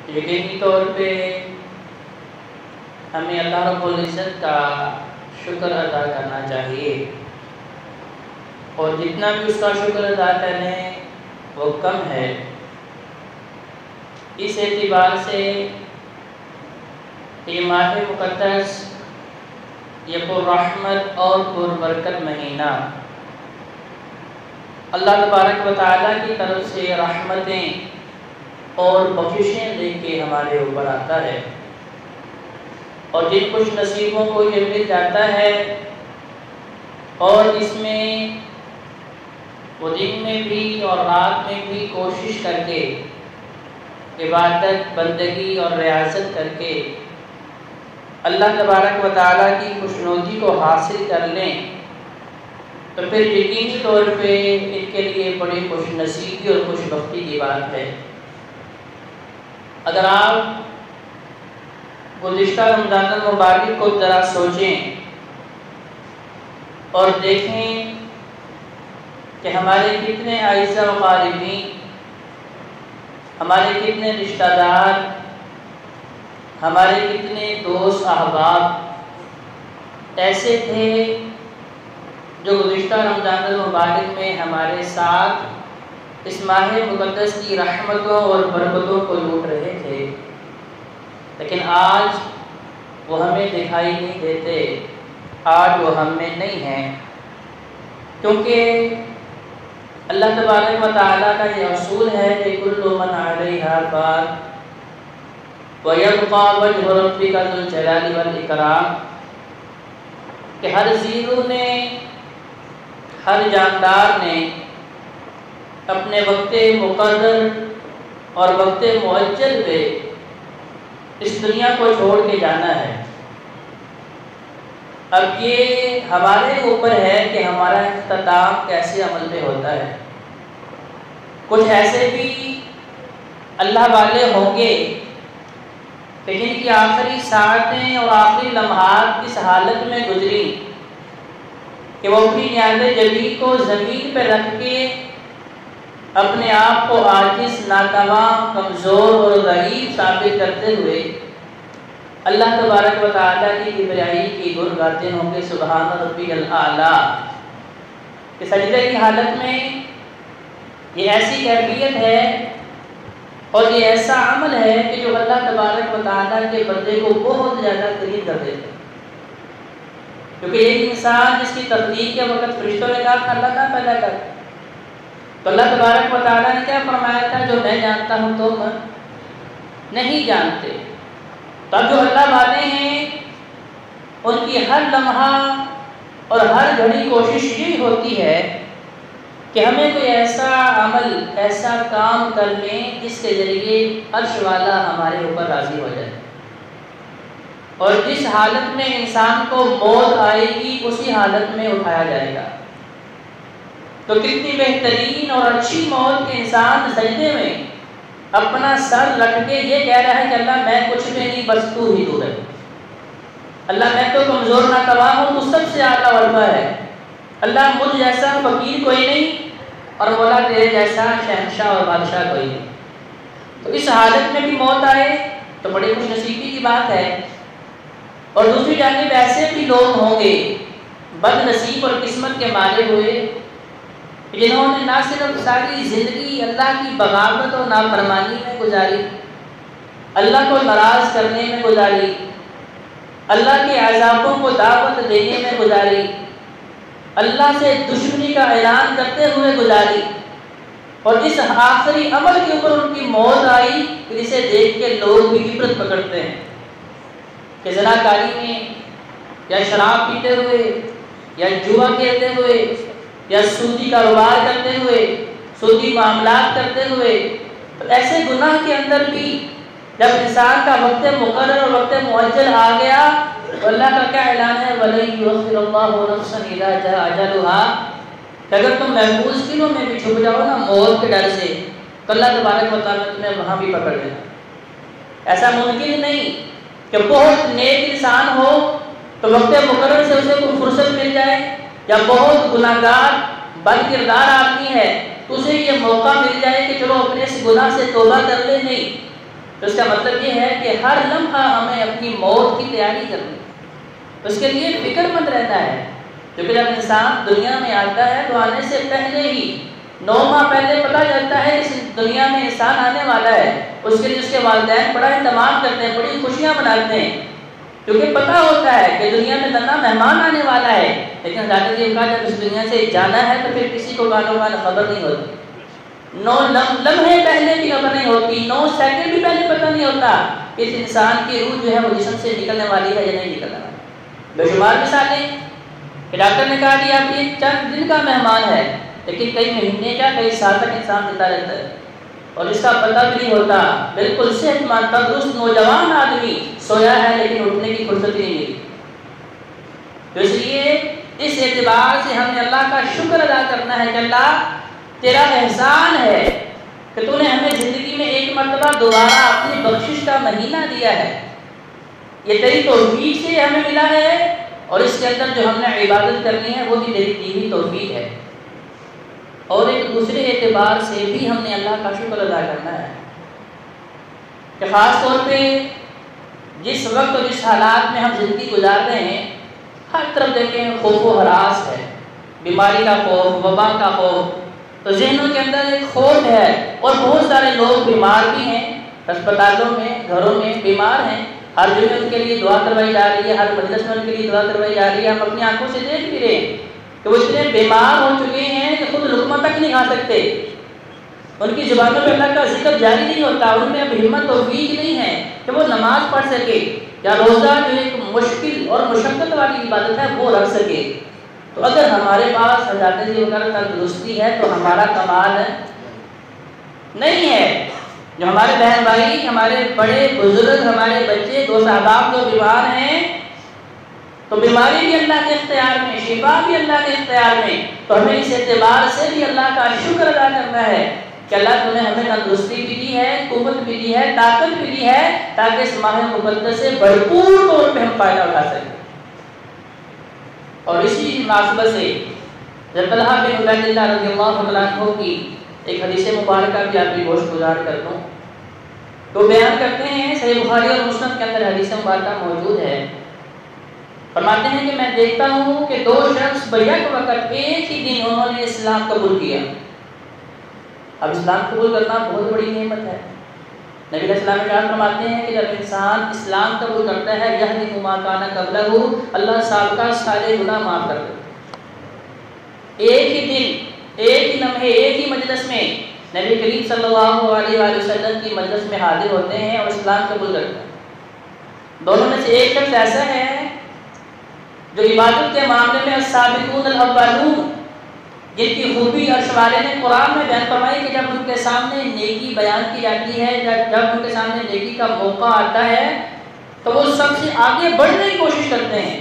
یقینی طور پہ ہمیں اللہ رب العزت کا شکر ادا کرنا چاہیے، اور جتنا بھی اس کا شکر ادا کریں وہ کم ہے۔ اس اعتبار سے یہ ماہ مقدس، یہ پررحمت اور پربرکت مہینہ اللہ تبارک و تعالیٰ کی طرف سے رحمتیں اور بخششیں لے کے ہمارے اوپر آتا ہے، اور جن خوش نصیبوں کو یہ مل جاتا ہے اور اس میں وہ دن میں بھی اور رات میں بھی کوشش کر کے عبادت، بندگی اور ریاضت کر کے اللہ تبارک و تعالیٰ کی خوشنودی کو حاصل کر لیں، تو پھر یقینی طور پہ ان کے لیے بڑی خوش نصیبی اور خوش بختی کی بات ہے۔ اگر آپ گزشتہ رمضان المبارک کو ذرا سوچیں اور دیکھیں کہ ہمارے کتنے اعزاء و قاربین، ہمارے کتنے رشتہ دار، ہمارے کتنے دوست احباب ایسے تھے جو گزشتہ رمضان المبارک میں ہمارے ساتھ اس ماہ مقدس کی رحمتوں اور برکتوں کو لوٹ رہے تھے، لیکن آج وہ ہمیں دکھائی نہیں دیتے، آج وہ ہم میں نہیں ہیں، کیونکہ اللہ تبارک و تعالیٰ کا یہ اصول ہے کہ کل من علیہا فان وَيَبْقَى وَجْهُ رَبِّكَ ذُو الْجَلَالِ وَالْإِكْرَامِ، کہ ہر زیرو نے، ہر جاندار نے اپنے وقت مقرر اور وقت معجل پہ اس دنیا کو چھوڑ کے جانا ہے۔ اب یہ ہمارے اوپر ہے کہ ہمارا اختتام کیسے عمل پہ ہوتا ہے۔ کچھ ایسے بھی اللہ والے ہوں گے کہ جن کی آخری ساعتیں اور آخری لمحات اس حالت میں گزری کہ وہ اپنی نیاز جبی کو زمین پہ رکھ کے اپنے آپ کو عاجز، ناتواں، کمزور اور ضعیف ثابت کرتے ہوئے اللہ تبارک و تعالیٰ کی کبریائی کی گن گاتے ہوں گے، سبحان ربی الاعلیٰ، کہ سجدے کی حالت میں یہ ایسی کیفیت ہے اور یہ ایسا عمل ہے کہ جو اللہ تبارک و تعالیٰ کے بندے کو بہت زیادہ قریب کر دیتے ہیں، کیونکہ ایک انسان جس کی تخلیق کے وقت فرشتوں نے کہا تھا اللہ نہ پیدا کر، تو اللہ تبارک و تعالیٰ نے کیا فرمایا تھا، جو میں جانتا ہوں تم نہیں جانتے۔ تو اب جو اللہ والے ہیں ان کی ہر لمحہ اور ہر گھڑی کوشش یہی ہوتی ہے کہ ہمیں کوئی ایسا عمل، ایسا کام کر لیں جس کے ذریعے عرش والا ہمارے اوپر راضی ہو جائے، اور جس حالت میں انسان کو موت آئے گی اسی حالت میں اٹھایا جائے گا۔ تو کتنی بہترین اور اچھی موت کہ انسان سجدے میں اپنا سر رکھ کے یہ کہہ رہا ہے کہ اللہ میں کچھ بھی نہیں، بس تو ہی تو ہے، اللہ میں تو کمزور ناتواں ہوں، تو سب سے اعلیٰ غلبہ ہے، اللہ مجھ جیسا فقیر کوئی نہیں، اور مولا تیرے جیسا شہنشاہ اور بادشاہ کوئی نہیں۔ تو اس حالت میں بھی موت آئے تو بڑی خوش نصیبی کی بات ہے، اور دوسری جانب ایسے بھی لوگ ہوں گے بد نصیب اور قسمت کے مارے ہوئے جنہوں نے نہ صرف ساری زندگی اللہ کی بغاوت اور نافرمانی میں گزاری، اللہ کو ناراض کرنے میں گزاری، اللہ کے عذابوں کو دعوت دینے میں گزاری، اللہ سے دشمنی کا اعلان کرتے ہوئے گزاری، اور اس آخری عمل کے اوپر ان کی موت آئی، جسے دیکھ کے لوگ بھی عبرت پکڑتے ہیں کہ زناکاری میں یا شراب پیتے ہوئے یا جوا کھیلتے ہوئے یا سودی کاروبار کرتے ہوئے، سودی معاملات کرتے ہوئے، تو ایسے گناہ کے اندر بھی جب انسان کا وقت مقرر اور وقت معجل آ گیا تو اللہ کا کیا اعلان ہے، وَلَن يُؤَخِّرَ اللَّهُ نَفْسًا إِذَا جَاءَ أَجَلُهَا، کہ اگر تم محفوظ دنوں میں بھی چھپ جاؤ نا موت کے ڈر سے، تو اللہ تبارک و تعالیٰ تمہیں وہاں بھی پکڑ لینا۔ ایسا ممکن نہیں کہ بہت نیک انسان ہو تو وقت مقرر سے اسے کوئی فرصت مل جائے، یا بہت گناہ گار بد کردار آدمی ہے تو اسے یہ موقع مل جائے کہ چلو اپنے اس گناہ سے توبہ کر لے، نہیں، تو اس کا مطلب یہ ہے کہ ہر لمحہ ہمیں اپنی موت کی تیاری کرنی ہے، اس کے لیے فکر مند رہنا ہے، کیونکہ جب انسان دنیا میں آتا ہے تو آنے سے پہلے ہی 9 ماہ پہلے پتہ چلتا ہے اس دنیا میں انسان آنے والا ہے، اس کے لیے اس کے والدین بڑا اہتمام کرتے ہیں، بڑی خوشیاں مناتے ہیں، کیونکہ پتہ ہوتا ہے کہ دنیا میں ننا مہمان آنے والا ہے۔ لیکن حضرت جی کہا جب اس دنیا سے جانا ہے تو پھر کسی کو گانوں کا خبر نہیں ہوتی، 9 لمحے پہلے بھی خبر نہیں ہوتی، 9 سیکنڈ بھی پہلے پتہ نہیں ہوتا کہ اس انسان کی روح جو ہے وہ جسم سے نکلنے والی ہے یا نہیں نکلنے والی۔ بے شمار مثالیں کہ ڈاکٹر نے کہا کہ آپ یہ چند دن کا مہمان ہے، لیکن کئی مہینے کا کئی سال تک انسان زندہ رہتا ہے اور اس کا پتہ بھی نہیں ہوتا۔ بالکل صحت مند تندرست نوجوان آدمی سویا ہے لیکن اٹھنے کی فرصت ہی نہیں ملی۔ تو اس لیے اس اعتبار سے ہم نے اللہ کا شکر ادا کرنا ہے کہ اللہ تیرا احسان ہے کہ تو نے ہمیں زندگی میں ایک مرتبہ دوبارہ اپنی بخشش کا مہینہ دیا ہے، یہ تیری توفیق سے ہمیں ملا ہے، اور اس کے اندر جو ہم نے عبادت کرنی ہے وہ بھی تیری دی ہوئی توفیق ہے۔ اور ایک دوسرے اعتبار سے بھی ہم نے اللہ کا شکر ادا کرنا ہے کہ خاص طور پہ جس وقت اور جس حالات میں ہم زندگی گزار رہے ہیں، ہر طرف دیکھیں خوف و ہراس ہے، بیماری کا خوف، وبا کا خوف، تو ذہنوں کے اندر ایک خوف ہے، اور بہت سارے لوگ بیمار بھی ہیں، اسپتالوں میں گھروں میں بیمار ہیں، ہر جگہ ان کے لیے دعا کروائی جا رہی ہے، ہر مجلس میں ان کے لیے دعا کروائی جا رہی ہے، ہم اپنی آنکھوں سے دیکھ بھی رہے ہیں کہ وہ اتنے بیمار ہو چکے ہیں کہ خود لقمہ تک نہیں کھا سکتے، ان کی زبانوں پہ اللہ کا ذکر جاری نہیں ہوتا، ان میں اب ہمت توفیق نہیں ہے کہ وہ نماز پڑھ سکے یا روزہ جو ایک مشکل اور مشقت والی عبادت ہے وہ رکھ سکے۔ تو اگر ہمارے پاس حضرت جی وغیرہ تندرستی ہے تو ہمارا کمال ہے نہیں ہے۔ جو ہمارے بہن بھائی، ہمارے بڑے بزرگ، ہمارے بچے، دوست احباب جو بیمار ہیں تو بیماری بھی اللہ کے اختیار میں، شفا بھی اللہ کے اختیار میں، تو ہمیں اس اعتبار سے بھی اللہ کا شکر ادا کرنا ہے کہ اللہ نے ہمیں تندرستی بھی دی ہے، قوت بھی دی ہے، طاقت بھی دی ہے، تاکہ اس ماہ مقدس سے بھرپور طور پہ ہم فائدہ اٹھا سکیں۔ اور اسی مناسبت سے طلحہ بن عبید اللہ رضی اللہ عنہ کی ایک حدیث مبارکہ بھی آپ کی گوشت گزار کر دوں، تو بیان کرتے ہیں، صحیح بخاری اور مسلم کے اندر حدیث مبارکہ موجود ہے، فرماتے ہیں کہ میں دیکھتا ہوں کہ 2 شخص بیک وقت ایک ہی دن انہوں نے اسلام قبول کیا۔ اب اسلام قبول کرنا بہت بڑی نعمت ہے۔ نبی علیہ السلام نے فرماتے ہیں کہ جب انسان اسلام قبول کرتا ہے یہدم ما کان قبلہ، اللہ سابقہ سارے گناہ معاف کر دیتا ہے۔ ایک ہی دن، ایک ہی لمحے، ایک ہی مجلس میں نبی کریم صلی اللہ علیہ وآلہ وسلم کی مجلس میں حاضر ہوتے ہیں اور اسلام قبول کرتے ہیں۔ دونوں میں سے ایک شخص ایسا ہے جو عبادت کے معاملے میں السابقون الاولون، جن کی خوبی عرش والے نے قرآن میں بیان فرمائی کہ جب ان کے سامنے نیکی بیان کی جاتی ہے، جب ان کے سامنے نیکی کا موقع آتا ہے تو وہ سب سے آگے بڑھنے کی کوشش کرتے ہیں،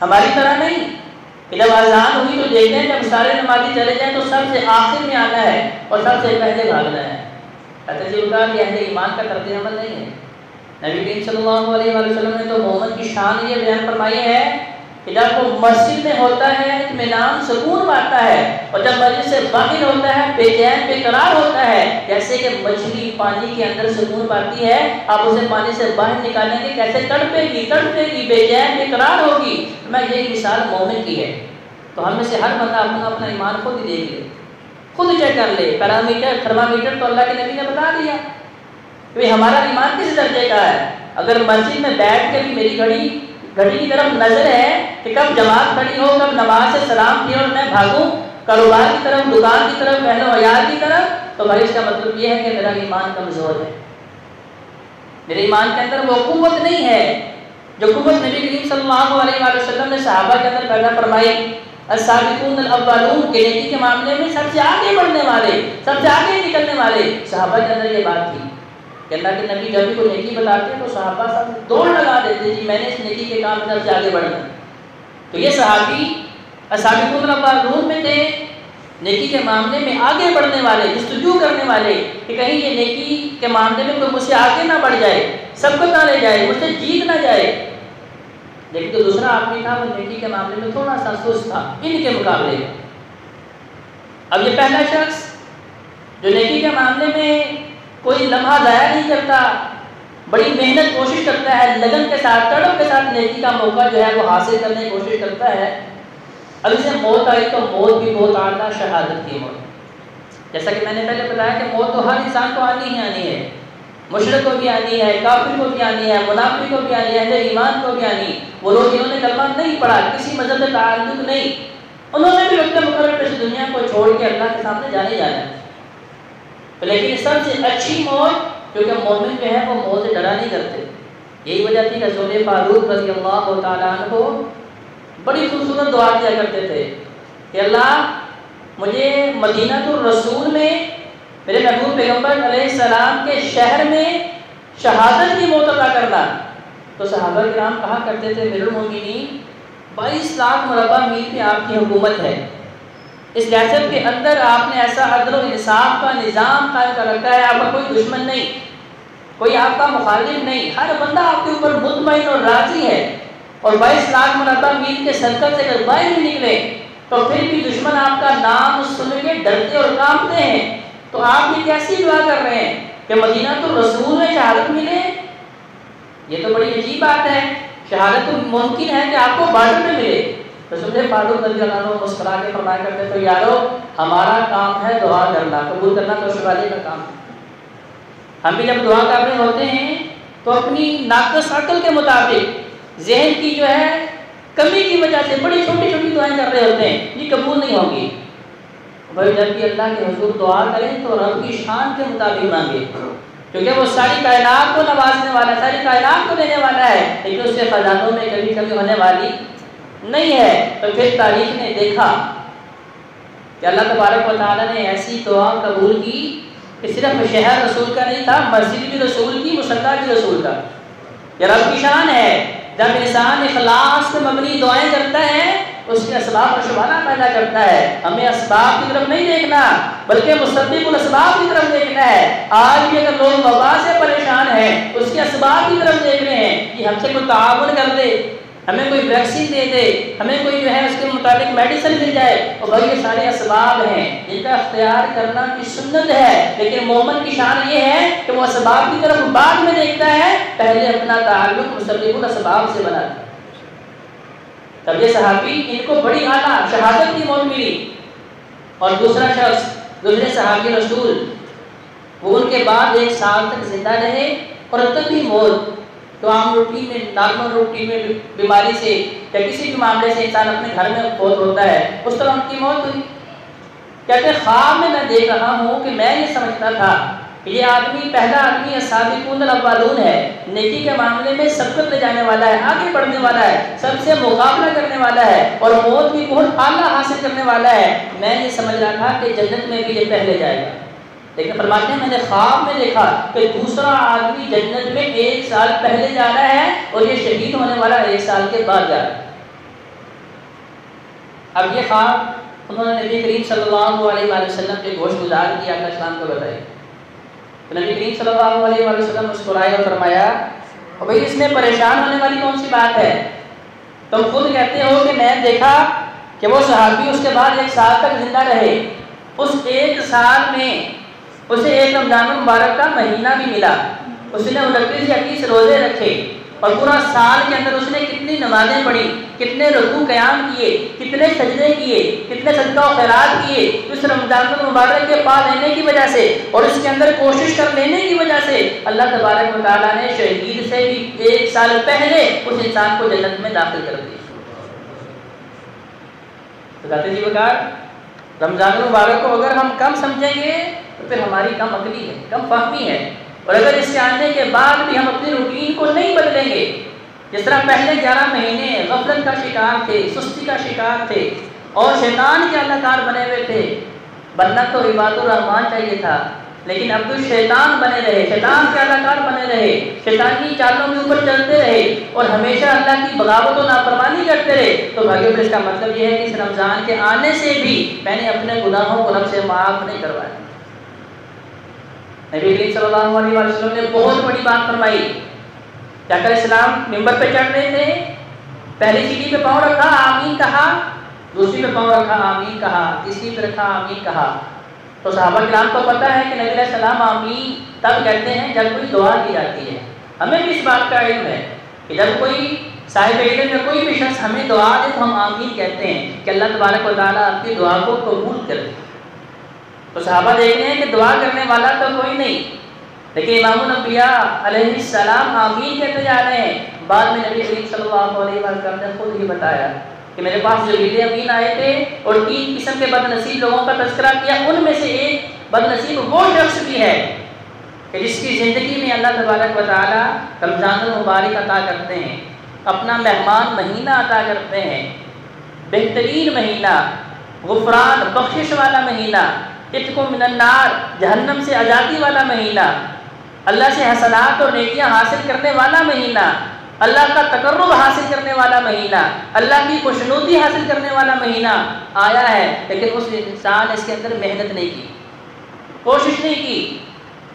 ہماری طرح نہیں کہ جب اذان ہوئی تو دیکھتے ہیں جب سارے نمازی چلے جائیں تو سب سے آخر میں آنا ہے اور سب سے پہلے بھاگنا ہے۔ حضرت جی کا یہ اہل ایمان کا طرز عمل نہیں ہے۔ نبی کریم صلی اللہ علیہ وسلم نے تو مومن کی شان یہ بیان فرمائی ہے کہ جب وہ مسجد میں ہوتا ہے اطمینان سکون پاتا ہے، اور جب مسجد سے باہر ہوتا ہے بے چین بے قرار ہوتا ہے، جیسے کہ مچھلی پانی کے اندر سکون پاتی ہے، آپ اسے پانی سے باہر نکالیں گے کیسے تڑپے گی بے چین بے قرار ہوگی۔ میں یہی مثال مومن کی ہے۔ تو ہم میں سے ہر بندہ اپنا اپنا ایمان خود ہی دیکھ لے، خود چیک کر لے، پیرامیٹر تھرمامیٹر تو اللہ کے نبی نے بتا دیا کہ ہمارا ایمان کس درجے کا ہے۔ اگر مسجد میں بیٹھ کے بھی میری گھڑی کی طرف نظر ہے کہ کب جماعت کھڑی ہو، کب نماز سے سلام کیا اور میں بھاگوں کاروبار کی طرف، دکان کی طرف، اہل و عیال کی طرف، تو بھائی اس کا مطلب یہ ہے کہ میرا ایمان کمزور ہے، میرے ایمان کے اندر وہ قوت نہیں ہے جو قوت نبی کریم صلی اللہ علیہ وآلہ وسلم نے صحابہ کے اندر پیدا فرمائی۔ السابقون الاولون کے نیکی کے معاملے میں سب سے آگے بڑھنے والے، سب سے آگے نکلنے والے صحابہ کے اندر یہ بات تھی کہ اللہ کے نبی جب بھی کوئی نیکی بتاتے تو صحابہ سب دوڑ لگا دیتے جی میں نے اس نیکی کے کام میں سب سے آگے بڑھنا۔ تو یہ صحابی السابقون الاولون میں تھے، نیکی کے معاملے میں آگے بڑھنے والے، جستجو کرنے والے کہ کہیں یہ نیکی کے معاملے میں کوئی مجھ سے آگے نہ بڑھ جائے، سبقت نہ لے جائے، مجھ سے جیت نہ جائے۔ لیکن جو دوسرا آدمی تھا وہ نیکی کے معاملے میں تھوڑا سا سست تھا ان کے مقابلے میں۔ اب یہ پہلا شخص جو نیکی کے معاملے میں کوئی لمحہ ضائع نہیں کرتا، بڑی محنت کوشش کرتا ہے، لگن کے ساتھ، تڑپ کے ساتھ نیکی کا موقع جو ہے وہ حاصل کرنے کی کوشش کرتا ہے. اب اسے موت آئی تو موت بھی بہت اعلیٰ شہادت کی موت. جیسا کہ میں نے پہلے بتایا کہ موت تو ہر انسان کو آنی ہی آنی ہے. مشرک کو بھی آنی ہے، کافر کو بھی آنی ہے، منافق کو بھی آنی ہے، اہل ایمان کو بھی آنی. وہ لوگ جنہوں نے کلمہ نہیں پڑھا، کسی مذہب سے تعلق نہیں، انہوں نے بھی وقت مقرر پہ دنیا کو چھوڑ کے اللہ کے سامنے جانے جانا ہے. لیکن سب سے اچھی موت، کیونکہ مومن جو ہے وہ موت سے ڈرا نہیں کرتے. یہی وجہ تھی کہ رسول فاروق رضی اللہ تعالیٰ عنہ کو بڑی خوبصورت دعا کیا کرتے تھے کہ اللہ مجھے مدینہ الرسول میں میرے محبوب پیغمبر علیہ السلام کے شہر میں شہادت کی موت عطا کرنا. تو صحابہ کرام کہا کرتے تھے امیر المومنین 22 لاکھ مربع میل پہ آپ کی حکومت ہے، اس ریاست کے اندر آپ نے ایسا عدل و انصاف کا نظام قائم کر رکھا ہے، آپ کا کوئی دشمن نہیں، کوئی آپ کا مخالف نہیں، ہر بندہ آپ کے اوپر مطمئن اور راضی ہے. اور 22 لاکھ مربع میل کے سرکل سے اگر باہر بھی نکلے تو پھر بھی دشمن آپ کا نام سن کے ڈرتے اور کانپتے ہیں. تو آپ یہ کیسی دعا کر رہے ہیں کہ مدینہ الرسول میں شہادت ملے؟ یہ تو بڑی عجیب بات ہے. شہادت تو ممکن ہے کہ آپ کو بارڈر میں ملے. رسول پاک رضی اللہ عنہ مسکرا کے فرمایا کرتے تو یارو ہمارا کام ہے دعا کرنا، قبول کرنا تو شکرانے کا کام ہے. ہم بھی جب دعا کر رہے ہوتے ہیں تو اپنی ناقص عقل کے مطابق ذہن کی جو ہے کمی کی وجہ سے بڑی چھوٹی چھوٹی دعائیں کر رہے ہوتے ہیں، یہ قبول نہیں ہوں گی. بھائی جب بھی اللہ کے حضور دعا کریں تو رب کی شان کے مطابق مانگے، کیونکہ وہ ساری کائنات کو نوازنے والا ہے، ساری کائنات کو دینے والا ہے، لیکن اس کے خزانوں میں کبھی کبھی ہونے والی نہیں ہے. تو پھر تاریخ نے دیکھا کہ اللہ تبارک و تعالیٰ نے ایسی دعا قبول کی کہ صرف شہر رسول کا نہیں تھا، مسجد بھی رسول کی، مصلی بھی رسول کا. یہ رب کی شان ہے. جب انسان اخلاص سے مبنی دعائیں کرتا ہے اس کے اسباب اور شبانہ پیدا کرتا ہے. ہمیں اسباب کی طرف نہیں دیکھنا بلکہ مسبب الاسباب کی طرف دیکھنا ہے. آج بھی اگر لوگ وبا سے پریشان ہیں اس کے اسباب کی طرف دیکھ رہے ہیں کہ ہم سے کوئی تعاون کر دے، ہمیں کوئی ویکسین دے دے، ہمیں کوئی جو ہے اس کے مطابق میڈیسن مل جائے. اور بھائی یہ سارے اسباب ہیں جن کا اختیار کرنا کی سنت ہے، لیکن مومن کی شان یہ ہے کہ وہ اسباب کی طرف بعد میں دیکھتا ہے، پہلے اپنا تعلق مسبب الاسباب سے بناتا ہے. تب یہ صحابی ان کو بڑی اعلیٰ شہادت کی موت ملی. اور دوسرا شخص دوسرے صحابی رسول وہ ان کے بعد 1 سال تک زندہ رہے اور تب بھی موت تو عام روٹین میں نارمل روٹین میں بیماری سے یا کسی بھی معاملے سے انسان اپنے گھر میں فوت ہوتا ہے اس طرح ان کی موت ہوئی. کہتے ہیں خواب میں دیکھ رہا ہوں کہ میں یہ سمجھتا تھا کہ یہ آدمی پہلا آدمی السابقون الاولون ہے، نیکی کے معاملے میں سبقت لے جانے والا ہے، آگے بڑھنے والا ہے، سب سے مقابلہ کرنے والا ہے اور موت بھی بہت اعلیٰ حاصل کرنے والا ہے. میں یہ سمجھ رہا تھا کہ جنت میں بھی یہ پہلے جائے گا، لیکن فرماتے ہیں میں نے خواب میں دیکھا کہ دوسرا آدمی جنت میں 1 سال پہلے جا رہا ہے اور یہ شہید ہونے والا 1 سال کے بعد جا رہا ہے. اب یہ خواب انہوں نے نبی کریم صلی اللہ علیہ وآلہ وسلم کے گوش گزار کیا کہ اسلام کو بتائے. تو نبی کریم صلی اللہ علیہ وآلہ وسلم مسکرائے اور فرمایا بھائی اس میں پریشان ہونے والی کون سی بات ہے؟ تم خود کہتے ہو کہ میں دیکھا کہ وہ صحابی اس کے بعد 1 سال تک زندہ رہے، اس 1 سال میں اسے 1 رمضان المبارک کا مہینہ بھی ملا، اس نے 29 یا 30 روزے رکھے اور پورا سال کے اندر اس نے کتنی نمازیں پڑھی، کتنے رکوع قیام کیے، کتنے سجدے کیے، کتنے صدقہ و خیرات کیے. اس رمضان المبارک کے پا لینے کی وجہ سے اور اس کے اندر کوشش کر لینے کی وجہ سے اللہ تبارک و تعالیٰ نے شہید سے بھی 1 سال پہلے اس انسان کو جنت میں داخل کر دیا. تو کہتے جی بکار رمضان المبارک کو اگر ہم کم سمجھیں گے تو پھر ہماری کم عقلی ہے، کم فہمی ہے. اور اگر اس کے آنے کے بعد بھی ہم اپنی روٹین کو نہیں بدلیں گے، جس طرح پہلے 11 مہینے غفلت کا شکار تھے، سستی کا شکار تھے اور شیطان کے اداکار بنے ہوئے تھے. بننا تو عباد الرحمان چاہیے تھا لیکن اب تو شیطان بنے رہے، شیطان کے اداکار بنے رہے، شیطانی چالوں کے اوپر چلتے رہے اور ہمیشہ اللہ کی بغاوت و نافرمانی کرتے رہے. تو بھائیو اس کا مطلب یہ ہے کہ اس رمضان کے آنے سے بھی میں نے اپنے گناہوں کو رب سے معاف نہیں کروایا. نبی کریم صلی اللہ علیہ وسلم نے بہت بڑی بات فرمائی. کیا کر اسلام ممبر پہ چڑھ رہے تھے، پہلی سیڑھی پہ پاؤں رکھا آمین کہا، دوسری پہ پاؤں رکھا آمین کہا، تیسری پہ رکھا آمین کہا. تو صحابہ کرام کو پتہ ہے کہ نبی علیہ السلام آمین تب کہتے ہیں جب کوئی دعا کی جاتی ہے. ہمیں بھی اس بات کا علم ہے کہ جب کوئی صاحب علم یا کوئی بھی شخص ہمیں دعا دے تو ہم آمین کہتے ہیں کہ اللہ تبارک و تعالیٰ آپ کی دعا کو قبول کرے۔ تو صحابہ دیکھتے ہیں کہ دعا کرنے والا تو کوئی نہیں، لیکن امام الانبیاء علیہ السلام آمین کہتے جا رہے ہیں۔ بعد میں نبی کریم صلی اللہ علیہ وسلم نے خود ہی بتایا کہ میرے پاس جبریل امین آئے تھے اور 3 قسم کے بد نصیب لوگوں کا تذکرہ کیا، ان میں سے ایک بد نصیب وہ شخص بھی ہے کہ جس کی زندگی میں اللہ تبارک و تعالیٰ رمضان المبارک عطا کرتے ہیں، اپنا مہمان مہینہ عطا کرتے ہیں، بہترین مہینہ، غفران بخشش والا مہینہ، عتق من النار جہنم سے آزادی والا مہینہ، اللہ سے حسنات اور نیکیاں حاصل کرنے والا مہینہ، اللہ کا تقرب حاصل کرنے والا مہینہ، اللہ کی خوشنودی حاصل کرنے والا مہینہ آیا ہے، لیکن اس انسان نے اس کے اندر محنت نہیں کی، کوشش نہیں کی،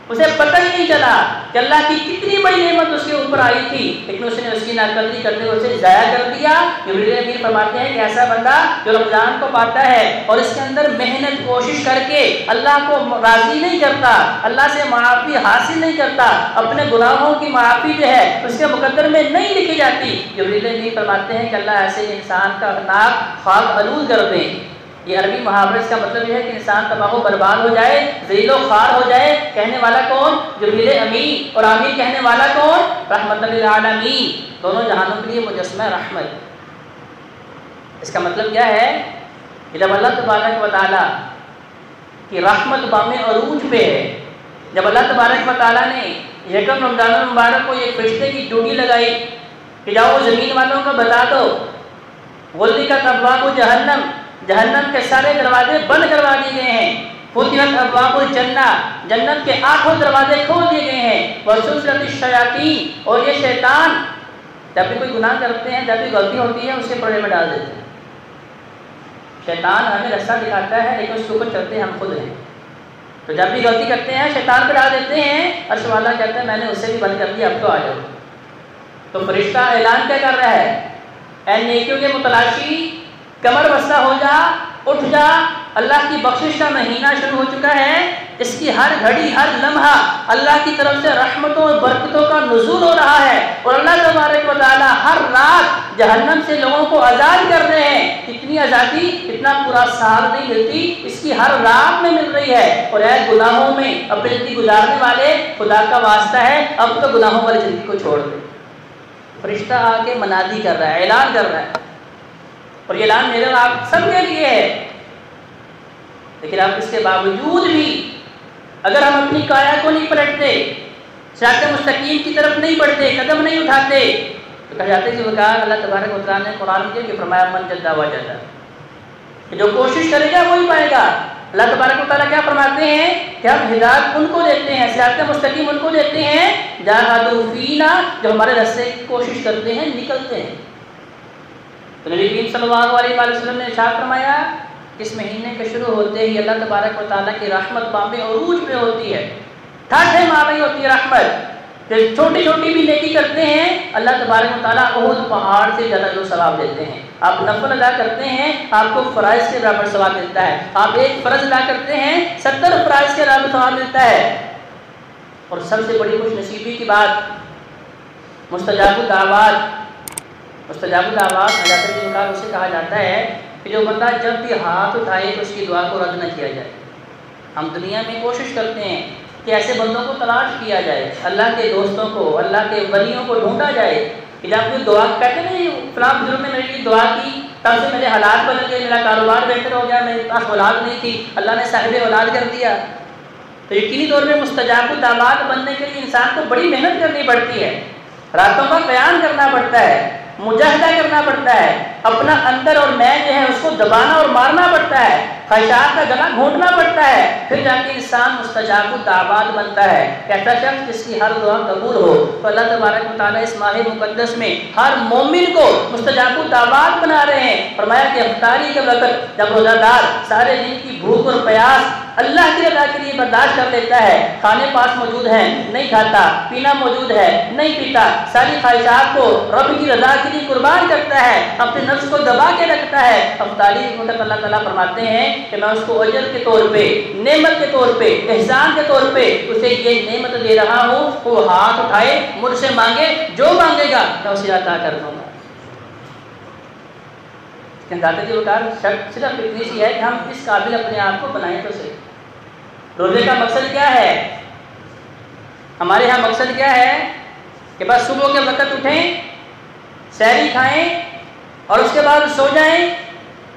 اسے پتہ ہی نہیں چلا کہ اللہ کی کتنی بڑی نعمت اس کے اوپر آئی تھی، لیکن اس نے اس کی ناقدری کرتے ہوئے اسے ضائع کر دیا۔ جبریل امین فرماتے ہیں کہ ایسا بندہ جو رمضان کو پاتا ہے اور اس کے اندر محنت کوشش کر کے اللہ کو راضی نہیں کرتا، اللہ سے معافی حاصل نہیں کرتا، اپنے گناہوں کی معافی جو ہے اس کے مقدر میں نہیں لکھی جاتی، جبریل امین فرماتے ہیں کہ اللہ ایسے انسان کا ناک خاک آلود کر دیں۔ یہ عربی محاورہ، اس کا مطلب یہ ہے کہ انسان تباہ و برباد ہو جائے، ذلیل و خوار ہو جائے۔ کہنے والا کون؟ جبریل امین، اور آمین کہنے والا کون؟ رحمت للعالمین، دونوں جہانوں کے لیے مجسمہ رحمت۔ اس کا مطلب کیا ہے کہ جب اللہ تبارک و تعالیٰ کی رحمت بام عروج پہ ہے، جب اللہ تبارک و تعالیٰ نے یکم رمضان المبارک کو ایک فرشتے کی ڈیوٹی لگائی کہ جاؤ زمین والوں کو بتا دو غلقت ابواب جہنم، جہنم کے سارے دروازے بند کروا دیے گئے ہیں، فتحت ابواب الجنہ، جنت کے 8 دروازے کھول دیے گئے ہیں، وسلسلۃ الشیاطین، اور یہ شیطان جب بھی کوئی گناہ کرتے ہیں، جب بھی غلطی ہوتی ہے اسے پردے میں ڈال دیتے ہیں۔ شیطان ہمیں راستہ دکھاتا ہے لیکن اس کے اوپر چلتے ہم خود ہیں، تو جب بھی غلطی کرتے ہیں شیطان پہ ڈال دیتے ہیں، عرش والا کہتا ہے میں نے اسے بھی بند کر دیا، اب تو آ جاؤ۔ تو فرشتہ اعلان کیا کر رہا ہے؟ اے نیکیوں کے متلاشی، کمر بستہ ہو جا، اٹھ جا، اللہ کی بخشش کا مہینہ شروع ہو چکا ہے، اس کی ہر گھڑی ہر لمحہ اللہ کی طرف سے رحمتوں اور برکتوں کا نزول ہو رہا ہے، اور اللہ تبارک و تعالی ہر رات جہنم سے لوگوں کو آزاد کر رہے ہیں۔ کتنی آزادی، اتنا پورا سال نہیں ملتی، اس کی ہر رات میں مل رہی ہے۔ اور اے گناہوں میں اپنی زندگی گزارنے والے، خدا کا واسطہ ہے اب تو گناہوں والی زندگی کو چھوڑ دے۔ فرشتہ آ کے منادی کر رہا ہے، اعلان کر رہا ہے، اور یہ اعلان میرے آپ سب کے لیے ہے۔ لیکن آپ اس کے باوجود بھی اگر ہم اپنی کایا کو نہیں پلٹتے، صراط مستقیم کی طرف نہیں بڑھتے، قدم نہیں اٹھاتے، تو کہا جاتا ہے کہ وقار اللہ تبارک و تعالیٰ نے قرآن میں کہ فرمایا من جدہ وجدہ، کہ جو کوشش کرے گا وہی پائے گا۔ اللہ تبارک و تعالیٰ کیا فرماتے ہیں کہ ہم ہدایت ان کو دیتے ہیں، صراط مستقیم ان کو دیتے ہیں جاہدوا فینا، جو ہمارے راستے کی کوشش کرتے ہیں، نکلتے ہیں۔ تو نبی کریم صلی اللہ علیہ وسلم نے ارشاد فرمایا اس مہینے کے شروع ہوتے ہی اللہ تبارک و تعالیٰ کی رحمت بام عروج پہ ہوتی ہے، ٹھاٹھے مار رہی ہوتی ہے رحمت۔ پھر چھوٹی چھوٹی بھی نیکی کرتے ہیں، اللہ تبارک و تعالیٰ احد پہاڑ سے زیادہ جو ثواب دیتے ہیں۔ آپ نفل ادا کرتے ہیں، آپ کو فرائض کے برابر ثواب ملتا ہے۔ آپ ایک فرض ادا کرتے ہیں، 70 فرائض کے برابر ثواب ملتا ہے۔ اور سب سے بڑی خوش نصیبی کی بات مستجاب الدعوات، مستجاب الدعوات حضرت کی مقام اسے کہا جاتا ہے کہ جو بندہ جب بھی ہاتھ اٹھائے تو اس کی دعا کو رد نہ کیا جائے۔ ہم دنیا میں کوشش کرتے ہیں کہ ایسے بندوں کو تلاش کیا جائے، اللہ کے دوستوں کو، اللہ کے ولیوں کو ڈھونڈا جائے کہ جب کوئی دعا کہتے ہیں فلاں بزرگ نے میرے لیے دعا کی تب سے میرے حالات بدل گئے، میرا کاروبار بہتر ہو گیا، میرے پاس اولاد نہیں تھی اللہ نے صاحب اولاد کر دیا۔ تو یقینی طور پہ مستجاب الدعوات بننے کے لیے انسان کو بڑی محنت کرنی پڑتی ہے، راتوں کا قیام کرنا پڑتا ہے، مجاہدہ کرنا پڑتا ہے، اپنا اندر اور میں جو ہے اس کو دبانا اور مارنا پڑتا ہے، خواہشات کا گلا گھونٹنا پڑتا ہے، پھر جا کے انسان مستجاب الدعوات بنتا ہے۔ کہتا شخص جس کی ہر دعا قبول ہو، تو اللہ تبارک و تعالیٰ اس ماہ مقدس میں ہر مومن کو مستجاب الدعوات بنا رہے ہیں۔ فرمایا کہ افطاری کے وقت جب روزہ دار سارے دن کی بھوک اور پیاس اللہ کی رضا کے لیے برداشت کر لیتا ہے، کھانے پاس موجود ہیں نہیں کھاتا، پینا موجود ہے نہیں پیتا، ساری خواہشات کو رب کی رضا کے لیے قربان کرتا ہے، اپنے نفس کو دبا کے رکھتا ہے، اب تاریخ میں اللہ تعالیٰ فرماتے ہیں کہ میں اس کو اجر کے طور پہ، نعمت کے طور پہ، احسان کے طور پہ اسے یہ نعمت دے رہا ہوں، وہ ہاتھ اٹھائے مجھ سے مانگے، جو مانگے گا میں اسے عطا کر دوں گا۔ ذاتی کی وقار شرط صرف اتنی سی ہے کہ ہم اس قابل اپنے آپ کو بنائیں تو صحیح۔ روزے کا مقصد کیا ہے؟ ہمارے ہاں مقصد کیا ہے کہ بس صبح کے وقت اٹھیں، سحری کھائیں اور اس کے بعد سو جائیں،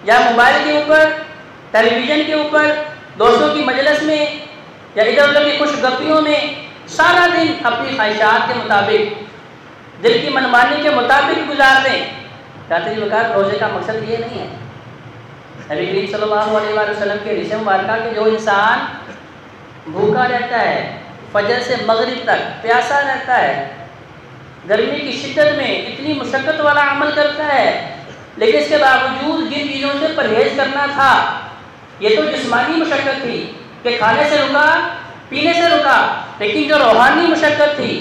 یا موبائل کے اوپر، ٹیلی ویژن کے اوپر، دوستوں کی مجلس میں یا ادھر ادھر کی خوش گپیوں میں سارا دن اپنی خواہشات کے مطابق، دل کی منمانی کے مطابق گزار دیں۔ ذاتی وقار روزے کا مقصد یہ نہیں ہے۔ نبی کریم صلی اللہ علیہ وآلہ وسلم کے حدیث مبارکہ کہ جو انسان بھوکا رہتا ہے، فجر سے مغرب تک پیاسا رہتا ہے، گرمی کی شدت میں اتنی مشقت والا عمل کرتا ہے، لیکن اس کے باوجود جن چیزوں سے پرہیز کرنا تھا، یہ تو جسمانی مشقت تھی کہ کھانے سے رکا، پینے سے رکا، لیکن جو روحانی مشقت تھی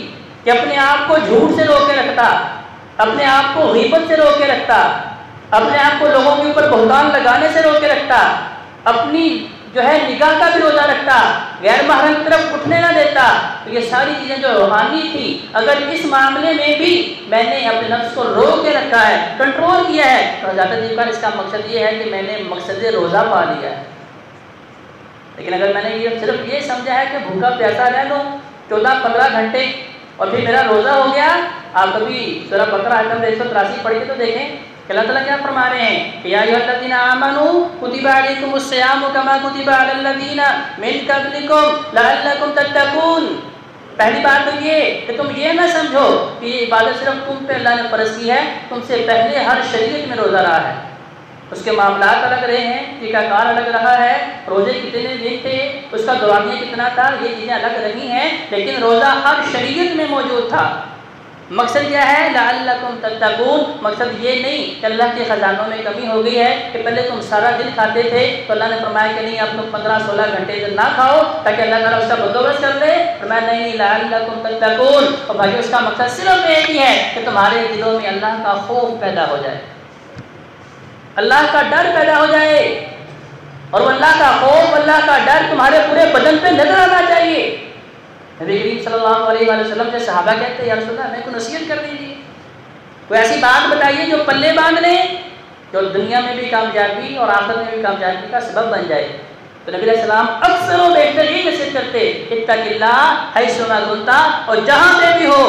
کہ اپنے آپ کو جھوٹ سے روک کے رکھتا، اپنے آپ کو غیبت سے روک کے رکھتا، اپنے آپ کو لوگوں کے اوپر بہتان لگانے سے روک کے رکھتا، اپنی جو ہے نگاہ کا بھی روزہ رکھتا، غیر محرم کی طرف اٹھنے نہ دیتا، تو یہ ساری چیزیں جو روحانی تھی، اگر اس معاملے میں بھی میں نے اپنے نفس کو روک کے رکھا ہے، کنٹرول کیا ہے، تو حضرت جی کا اس کا مقصد یہ ہے کہ میں نے مقصد روزہ پا لیا ہے۔ لیکن اگر میں نے یہ صرف یہ سمجھا ہے کہ بھوکا پیاسا رہ لوں 14-15 گھنٹے اور پھر میرا روزہ ہو گیا، آپ کبھی سورہ بقرہ آیت نمبر 183 پڑھ کے تو دیکھیں کہ اللہ تعالیٰ کیا فرما رہے ہیں کہ یا ایھا الذین آمنوا کتب علیکم الصیام کما کتب علی الذین من قبلکم لعلکم تتقون۔ پہلی بات تو یہ کہ تم یہ نہ سمجھو کہ یہ عبادت صرف تم پہ اللہ نے فرض کی ہے، تم سے پہلے ہر شریعت میں روزہ رہا ہے، اس کے معاملات الگ رہے ہیں، طریقہ کار الگ رہا ہے، روزے کتنے دن تھے، اس کا دورانیہ کتنا تھا، یہ چیزیں الگ رہی ہیں، لیکن روزہ ہر شریعت میں موجود تھا۔ مقصد کیا ہے؟ لعلکم تتقون۔ مقصد یہ نہیں کہ اللہ کے خزانوں میں کمی ہو گئی ہے کہ پہلے تم سارا دن کھاتے تھے تو اللہ نے فرمایا کہ نہیں اب تم 15-16 گھنٹے نہ کھاؤ تاکہ اللہ تعالیٰ اس کا بندوبست کر لے۔ فرمایا نہیں لعلکم تتقون، اور بھائی اس کا مقصد صرف ایک ہی ہے کہ تمہارے دلوں میں اللہ کا خوف پیدا ہو جائے، اللہ کا ڈر پیدا ہو جائے، اور وہ اللہ کا خوف، اللہ کا ڈر تمہارے پورے بدن پہ نظر آنا چاہیے۔ نبی کریم صلی اللہ علیہ وآلہ وسلم سے صحابہ کہتے ہیں یا رسول اللہ ہمیں کو نصیحت کر دیجیے، کوئی ایسی بات بتائیے جو پلے باندھ لیں، جو دنیا میں بھی کامیابی اور آخرت میں بھی کامیابی کا سبب بن جائے۔ تو نبی علیہ السلام اکثر و بیشتر یہ نصیحت کرتے اتق اللہ حیث ما کنت، اور جہاں پہ بھی ہو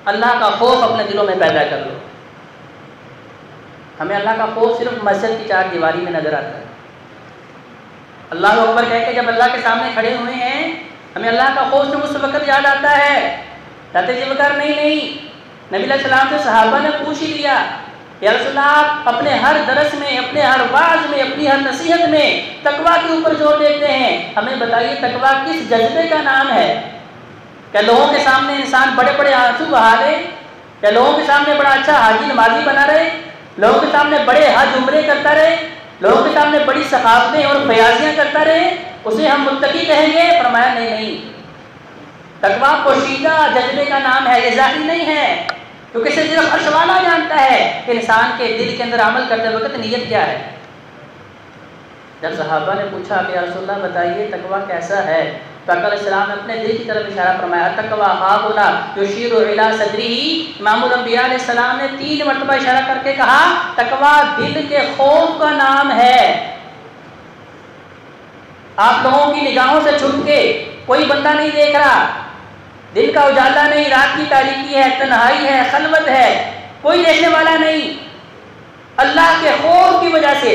اللہ کا خوف اپنے دلوں میں پیدا کر لو۔ ہمیں اللہ کا خوف صرف مسجد کی چار دیواری میں نظر آتا ہے۔ اللہ اکبر کہہ کے جب اللہ کے سامنے کھڑے ہوئے ہیں ہمیں اللہ کا خوف صرف اس وقت یاد آتا ہے۔ ذاتی وقار نہیں، نبی علیہ السلام سے صحابہ نے پوچھ ہی لیا یا رسول اللہ آپ اپنے ہر درس میں، اپنے ہر واعظ میں، اپنی ہر نصیحت میں تقویٰ کے اوپر زور دیتے ہیں، ہمیں بتائیے تقویٰ کس جذبے کا نام ہے؟ کیا لوگوں کے سامنے انسان بڑے بڑے آنسو بہا لے؟ کیا لوگوں کے سامنے بڑا اچھا حاجی نمازی بنا رہے؟ لوگوں کے سامنے بڑے حج عمرے کرتا رہے؟ لوگوں کے سامنے بڑی ثقافتیں اور فیاضیاں کرتا رہے؟ اسے ہم متقی کہیں گے؟ فرمایا نہیں، تقویٰ پوشیدہ جذبے کا نام ہے، یہ ظاہری نہیں ہے، کیونکہ اسے صرف عرش والا جانتا ہے کہ انسان کے دل کے اندر عمل کرتے وقت نیت کیا ہے۔ جب صحابہ نے پوچھا کہ یا رسول اللہ بتائیے تقویٰ کیسا ہے، تو آقا علیہ السلام نے اپنے دل کی طرف اشارہ فرمایا تقویٰ ہاہنا یشیر الی صدرہ۔ امام الانبیاء علیہ السلام نے 3 مرتبہ اشارہ کر کے کہا تقویٰ دل کے خوف کا نام ہے۔ آپ لوگوں کی نگاہوں سے چھپ کے، کوئی بندہ نہیں دیکھ رہا، دن کا اجالا نہیں، رات کی تاریکی ہے، تنہائی ہے، خلوت ہے، کوئی دیکھنے والا نہیں، اللہ کے خوف کی وجہ سے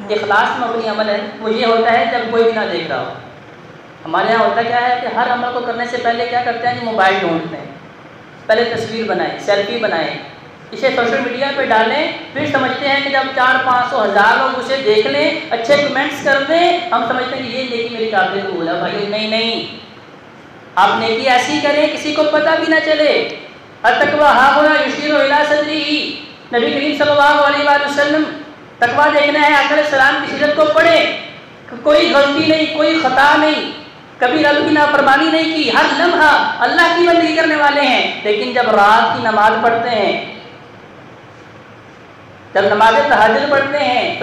اخلاص میں اپنی عمل ہے وہ یہ ہوتا ہے جب کوئی بھی نہ دیکھ رہا ہو۔ ہمارے یہاں ہوتا کیا ہے کہ ہر عمل کو کرنے سے پہلے کیا کرتے ہیں کہ موبائل ڈھونڈتے ہیں، پہلے تصویر بنائیں، سیلفی بنائیں، اسے سوشل میڈیا پہ ڈالیں، پھر سمجھتے ہیں کہ جب 400-500 لوگ اسے دیکھ لیں، اچھے کمنٹس کر دیں، ہم سمجھتے ہیں کہ یہ نیکی میری قابل قبول ہے۔ بھائی نہیں، آپ نیکی ایسی کریں کسی کو پتہ بھی نہ چلے۔ التقویٰ ہاہنا یشیر الی صدرہ۔ نبی کریم صلی اللہ علیہ وآلہ وسلم تقویٰ دیکھنا ہے، آقا علیہ السلام کی سیرت کو پڑھیں، کوئی غلطی نہیں، کوئی خطا نہیں، کبھی رب کی نافرمانی نہیں کی، ہر لمحہ اللہ کی بندگی کرنے والے ہیں۔ لیکن جب رات کی نماز پڑھتے ہیں، جب نماز تہجد پڑھتے ہیں،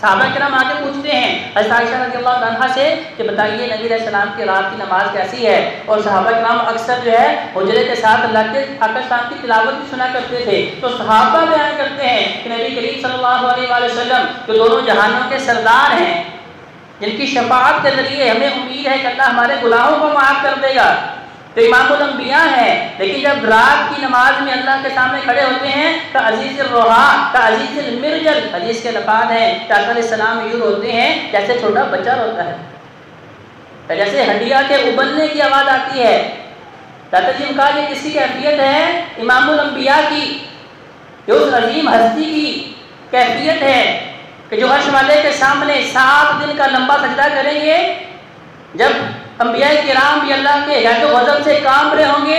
صحابہ کرام آ کے پوچھتے ہیں حضرت عائشہ رضی اللہ عنہا سے کہ بتائیے نبی علیہ السلام کی رات کی نماز کیسی ہے؟ اور صحابہ کرام اکثر جو ہے حجرے کے ساتھ اللہ کے آقا السلام کی تلاوت بھی سنا کرتے تھے۔ تو صحابہ بیان کرتے ہیں کہ نبی کریم صلی اللہ علیہ وآلہ وسلم جو دونوں جہانوں کے سردار ہیں، جن کی شفاعت کے ذریعے ہمیں امید ہے کہ اللہ ہمارے گناہوں کو معاف کر دے گا، تو امام الانبیاء ہیں، لیکن جب رات کی نماز میں اللہ کے سامنے کھڑے ہوتے ہیں تو عزیز الروحا کا عزیز المرجل، حدیث کے الفاظ ہیں کہ آقا علیہ السلام یوں روتے ہیں جیسے چھوٹا بچہ روتا ہے، جیسے ہڈیاں کے ابلنے کی آواز آتی ہے۔ داتا جی کا یہ کس کی کیفیت ہے؟ امام الانبیاء کی، جو اس عظیم ہستی کی کیفیت ہے کہ جو عرش والے کے سامنے 7 دن کا لمبا سجدہ کریں گے، جب انبیاء کرام بھی اللہ کے غضب و غضب سے کانپ رہے ہوں گے،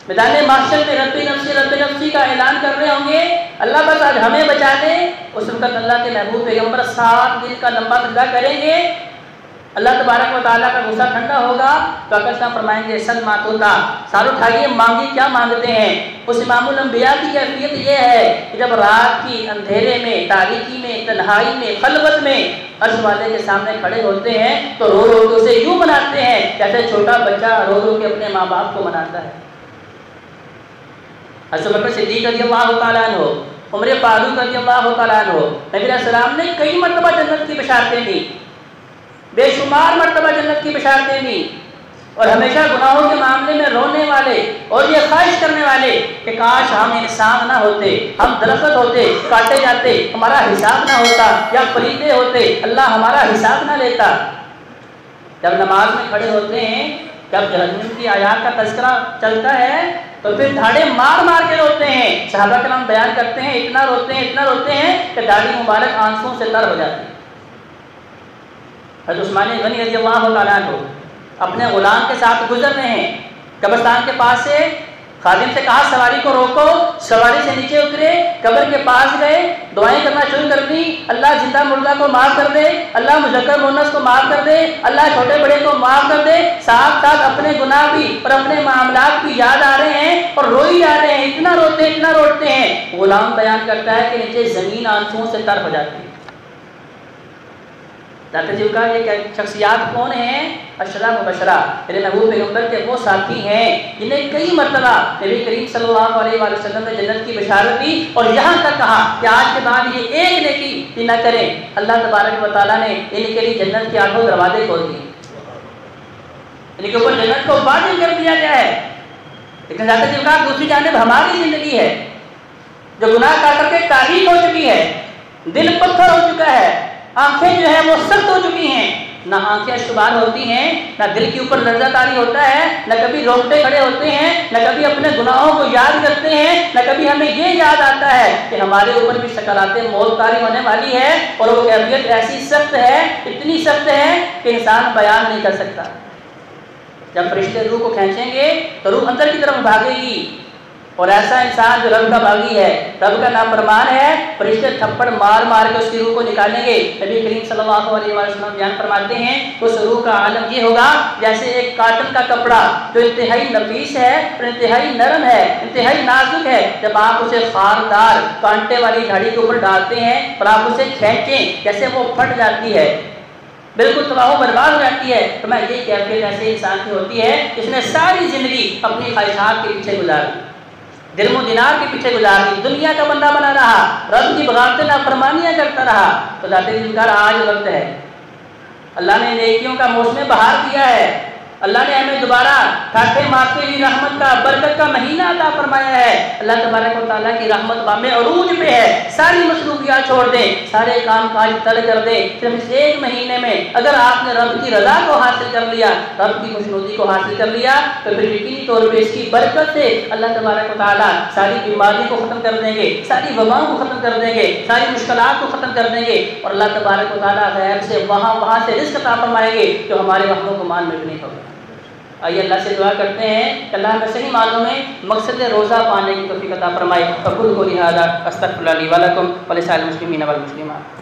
میدان محشر میں رب نفسی کا اعلان کر رہے ہوں گے، اللہ بس آج ہمیں بچا دے، اس وقت اللہ کے محبوب پیغمبر 7 دن کا لمبا سجدہ کریں گے، اللہ تبارک و تعالیٰ کا غصہ ٹھنڈا ہوگا تو آقا صاحب فرمائیں گے سل ماتوتا، سار اٹھائیے مانگی کیا مانگتے ہیں۔ اس امام الانبیاء کی کیفیت یہ ہے کہ جب رات کی اندھیرے میں، تاریکی میں، تنہائی میں، خلوت میں عرش والے کے سامنے کھڑے ہوتے ہیں تو رو رو کے اسے یوں مناتے ہیں جیسے چھوٹا بچہ رو رو کے اپنے ماں باپ کو مناتا ہے۔ حضرت بکر صدیق رضی اللہ تعالیٰ عنہ، عمر فاروق رضی اللہ تعالیٰ عنہ، نبی علیہ السلام نے کئی مرتبہ جنت کی بشارتیں دی، بے شمار مرتبہ جنت کی بشارتیں دی، اور ہمیشہ گناہوں کے معاملے میں رونے والے اور یہ خواہش کرنے والے کہ کاش ہم انسان نہ ہوتے، ہم درخت ہوتے، کاٹے جاتے، ہمارا حساب نہ ہوتا، یا پرندے ہوتے، اللہ ہمارا حساب نہ لیتا۔ جب نماز میں کھڑے ہوتے ہیں، جب جہنم کی آیات کا تذکرہ چلتا ہے تو پھر دھاڑے مار مار کے روتے ہیں۔ صحابہ کرام بیان کرتے ہیں اتنا روتے ہیں کہ داڑھی مبارک آنسوں سے تر ہو جاتی ہے۔ حضرت عثمان غنی رضی اللہ تعالیٰ عنہ اپنے غلام کے ساتھ گزر رہے ہیں، قبرستان کے پاس سے خادم سے کہا سواری کو روکو، سواری سے نیچے اترے، قبر کے پاس گئے، دعائیں کرنا شروع کر دی، اللہ زندہ مردہ کو معاف کر دے، اللہ مذکر مؤنث کو معاف کر دے، اللہ چھوٹے بڑے کو معاف کر دے، ساتھ ساتھ اپنے گناہ بھی اور اپنے معاملات بھی یاد آ رہے ہیں اور روئی جا رہے ہیں، اتنا روتے ہیں۔ غلام بیان کرتا ہے کہ نیچے زمین آنسوؤں سے تر ہو جاتی ہے۔ داتا جی کا یہ شخصیات کون ہیں؟ اشرا مبشرہ، میرے محبوب پیغمبر کے وہ ساتھی ہیں جنہیں کئی مرتبہ نبی کریم صلی اللہ علیہ وآلہ وسلم نے جنت کی بشارت دی، اور یہاں تک کہا کہ آج کے بعد یہ ایک نیکی بھی نہ کریں، اللہ تبارک و تعالیٰ نے ان کے لیے جنت کے 8 دروازے کھول دیے، ان کے اوپر جنت کو واجب کر دیا گیا ہے۔ لیکن داتا جی کا دوسری جانب ہماری زندگی ہے جو گناہ کر کے تاریک ہو چکی ہے، دل پتھر ہو چکا ہے، آنکھیں جو ہے وہ سخت ہو چکی ہیں، نہ آنکھیں شمار ہوتی ہیں، نہ دل کے اوپر لرزہ طاری ہوتا ہے، نہ کبھی روکتے کھڑے ہوتے ہیں، نہ کبھی اپنے گناہوں کو یاد کرتے ہیں، نہ کبھی ہمیں یہ یاد آتا ہے کہ ہمارے اوپر بھی سکرات موت طاری ہونے والی ہے، اور وہ کیفیت ایسی سخت ہے، اتنی سخت ہے کہ انسان بیان نہیں کر سکتا۔ جب فرشتے روح کو کھینچیں گے تو روح اندر کی طرف بھاگے گی، اور ایسا انسان جو رب کا باغی ہے، رب کا نافرمان ہے، فرشتے تھپڑ مار مار کے اس کی روح کو نکالیں گے۔ نبی کریم صلی اللہ علیہ وسلم بیان فرماتے ہیں اس روح کا عالم یہ ہوگا جیسے ایک کاٹن کا کپڑا جو انتہائی نفیس ہے اور انتہائی نرم ہے، انتہائی نازک ہے، جب آپ اسے خاردار کانٹے والی جھاڑی کے اوپر ڈالتے ہیں اور آپ اسے کھینچیں جیسے وہ پھٹ جاتی ہے، بالکل تباہ و برباد ہو جاتی ہے۔ تو میں یہ کیفیت ایسے انسان کی ہوتی ہے جس نے ساری زندگی اپنی خواہشات کے پیچھے گزاری، درم و دینار کے پیچھے گزار دی، دنیا کا بندہ بنا رہا، رب کی بغاوتیں نافرمانیاں کرتا رہا۔ تو ذات ذکر آج وقت ہے، اللہ نے نیکیوں کا موسم بہار دیا ہے، اللہ نے ہمیں دوبارہ ٹھاٹھے مارتے ہوئی رحمت کا برکت کا مہینہ عطا فرمایا ہے۔ اللہ تبارک و تعالیٰ کی رحمت بام عروج پہ ہے، ساری مصروفیات چھوڑ دیں، سارے کام کاج ترک کر دیں، صرف اس ایک مہینے میں اگر آپ نے رب کی رضا کو حاصل کر لیا، رب کی خوشنودی کو حاصل کر لیا، تو پھر یقینی طور پہ اس کی برکت سے اللہ تبارک و تعالیٰ ساری بیماری کو ختم کر دیں گے، ساری وباؤں کو ختم کر دیں گے، ساری مشکلات کو ختم کر دیں گے، اور اللہ تبارک و تعالیٰ غیب سے وہاں سے رزق عطا فرمائیں گے جو ہمارے وہموں کو مان میں بھی نہیں ہوگا۔ آئیے اللہ سے دعا کرتے ہیں کہ اللہ ہمیں صحیح معنوں میں مقصد روزہ پانے کی توفیق عطا فرمائے۔ فقل قولی ھذا استغفر اللہ لی ولکم ولسائر المسلمین والمسلمات۔